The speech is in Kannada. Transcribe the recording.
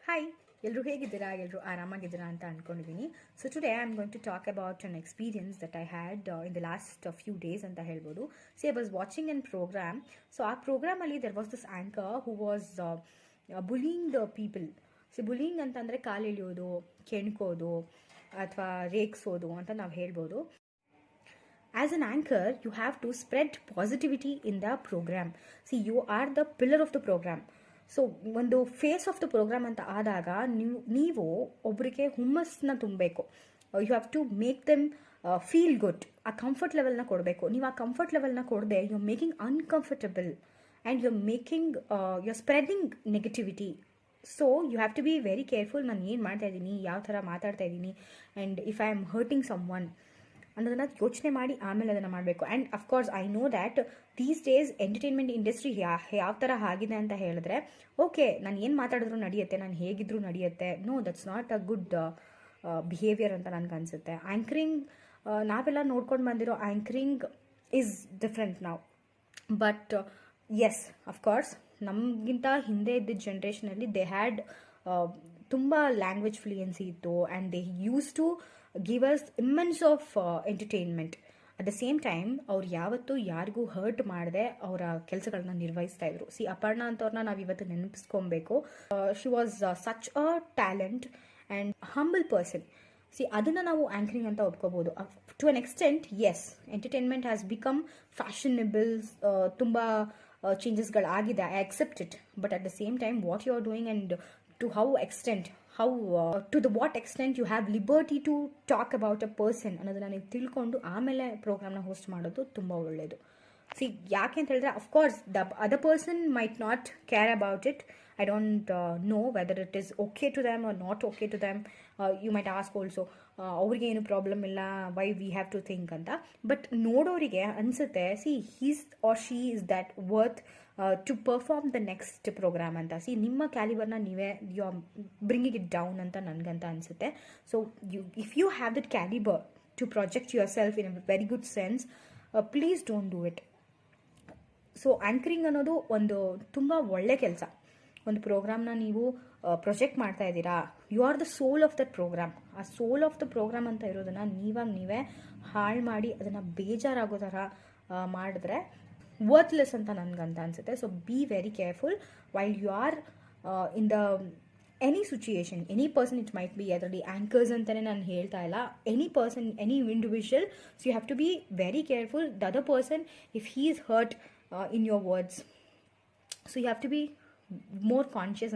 Hi, ಎಲ್ಲರೂ ಹೇಗಿದ್ದೀರಾ? ಎಲ್ಲರೂ ಆರಾಮಾಗಿದ್ದೀರಾ ಅಂತ ಅಂದ್ಕೊಂಡಿದ್ದೀನಿ. So today I am going to talk about an experience that I had in the last few days ಅಂತ ಹೇಳ್ಬೋದು. I was watching an program. So ಆ ಪ್ರೋಗ್ರಾಮಲ್ಲಿ there was this anchor who was bullying the people. Bullying ಅಂತಂದರೆ ಕಾಲೆಳೆಯೋದು, ಕೆಣ್ಕೋದು ಅಥವಾ ರೇಗಿಸೋದು ಅಂತ ನಾವು ಹೇಳ್ಬೋದು. As an anchor, you have to spread positivity in the program. See, you are the pillar of the program. So ಒಂದು ಫೇಸ್ ಆಫ್ ದ ಪ್ರೋಗ್ರಾಮ್ ಅಂತ ಆದಾಗ ನೀವು ಒಬ್ಬರಿಗೆ ಹುಮ್ಮಸ್ಸನ್ನ ತುಂಬಬೇಕು. You have to make them feel good. ಆ ಕಂಫರ್ಟ್ ಲೆವೆಲ್ನ ಕೊಡಬೇಕು. ನೀವು ಆ ಕಂಫರ್ಟ್ ಲೆವೆಲ್ನ ಕೊಡದೆ you are making uncomfortable and you are spreading negativity. So you have to be very careful. ನಾನು ಏನು ಮಾಡ್ತಾ ಇದ್ದೀನಿ, ಯಾವ ಥರ ಮಾತಾಡ್ತಾ ಇದ್ದೀನಿ, and if I am hurting someone ಅನ್ನೋದನ್ನು ಯೋಚನೆ ಮಾಡಿ ಆಮೇಲೆ ಅದನ್ನು ಮಾಡಬೇಕು. And of course I know that these days entertainment industry ಯಾವ ಥರ ಆಗಿದೆ ಅಂತ ಹೇಳಿದ್ರೆ, ಓಕೆ ನಾನು ಏನು ಮಾತಾಡಿದ್ರು ನಡೆಯುತ್ತೆ, ನಾನು ಹೇಗಿದ್ರೂ ನಡೆಯುತ್ತೆ. No, that's not a good behaviour ಅಂತ ನನಗನ್ಸುತ್ತೆ. ಆ್ಯಂಕರಿಂಗ್ ನಾವೆಲ್ಲ ನೋಡ್ಕೊಂಡು ಬಂದಿರೋ ಆ್ಯಂಕರಿಂಗ್ ಈಸ್ ಡಿಫ್ರೆಂಟ್ ನಾವು. ಬಟ್ ಎಸ್, ಅಫ್ಕೋರ್ಸ್ ನಮಗಿಂತ ಹಿಂದೆ ಇದ್ದಿದ್ದ ಜನ್ರೇಷನಲ್ಲಿ ದೇ ಹ್ಯಾಡ್ ತುಂಬ ಲ್ಯಾಂಗ್ವೇಜ್ ಫ್ಲೂಯೆನ್ಸಿ ಇತ್ತು and they use to give us immense of entertainment. At the same time ಅವ್ರು ಯಾವತ್ತೂ ಯಾರಿಗೂ ಹರ್ಟ್ ಮಾಡದೆ ಅವರ ಕೆಲಸಗಳನ್ನ ನಿರ್ವಹಿಸ್ತಾ ಇದ್ರು. ಅಪರ್ಣಾ ಅಂತವ್ರನ್ನ ನಾವು ಇವತ್ತು ನೆನಪಿಸ್ಕೊಬೇಕು. She was such a talent and humble person. ಅದನ್ನು ನಾವು ಆ್ಯಂಕರಿಂಗ್ ಅಂತ ಒಪ್ಕೋಬೋದು. To an extent, yes, entertainment has become fashionable. ತುಂಬ ಚೇಂಜಸ್ಗಳಾಗಿದೆ, I accept it. But at the same time what you are doing and to what extent you have liberty to talk about a person ಅನ್ನೋದನ್ನ ನೀವು ತಿಳ್ಕೊಂಡು ಆಮೇಲೆ ಪ್ರೋಗ್ರಾಮ್ನ ಹೋಸ್ಟ್ ಮಾಡೋದು ತುಂಬ ಒಳ್ಳೆಯದು. ಯಾಕೆ ಅಂತ ಹೇಳಿದ್ರೆ, of course the other person might not care about it. I don't know whether it is okay to them or not okay to them. You might ask also, ಅವ್ರಿಗೆ ಏನು ಪ್ರಾಬ್ಲಮ್ ಇಲ್ಲ, why we have to think ಅಂತ. ಬಟ್ ನೋಡೋರಿಗೆ ಅನಿಸುತ್ತೆ, he's or she is that worth to perform the next program ಅಂತ. ನಿಮ್ಮ ಕ್ಯಾಲಿಬರ್ನ ನೀವೇ you are bringing it down ಅಂತ ನನಗಂತ ಅನಿಸುತ್ತೆ. So if you have that calibre to project yourself in a very good sense, please don't do it. So anchoring ಅನ್ನೋದು ಒಂದು ತುಂಬ ಒಳ್ಳೆ ಕೆಲಸ. ಒಂದು ಪ್ರೋಗ್ರಾಮ್ನ ನೀವು ಪ್ರೊಜೆಕ್ಟ್ ಮಾಡ್ತಾ ಇದ್ದೀರಾ, you are the soul of that program. ಆ ಸೋಲ್ ಆಫ್ ದ ಪ್ರೋಗ್ರಾಮ್ ಅಂತ ಇರೋದನ್ನು ನೀವೇ ಹಾಳು ಮಾಡಿ ಅದನ್ನು ಬೇಜಾರಾಗೋ ಥರ ಮಾಡಿದ್ರೆ ವರ್ತ್ಲೆಸ್ ಅಂತ ನನಗಂತ ಅನಿಸುತ್ತೆ. So be very careful while you are in the any situation. Any person it might be, ಅದರಲ್ಲಿ ಆ್ಯಂಕರ್ಸ್ ಅಂತಲೇ ನಾನು ಹೇಳ್ತಾ ಇಲ್ಲ, any person, any individual. So you have to be very careful the other person if he is hurt in your words. So you have to be more conscious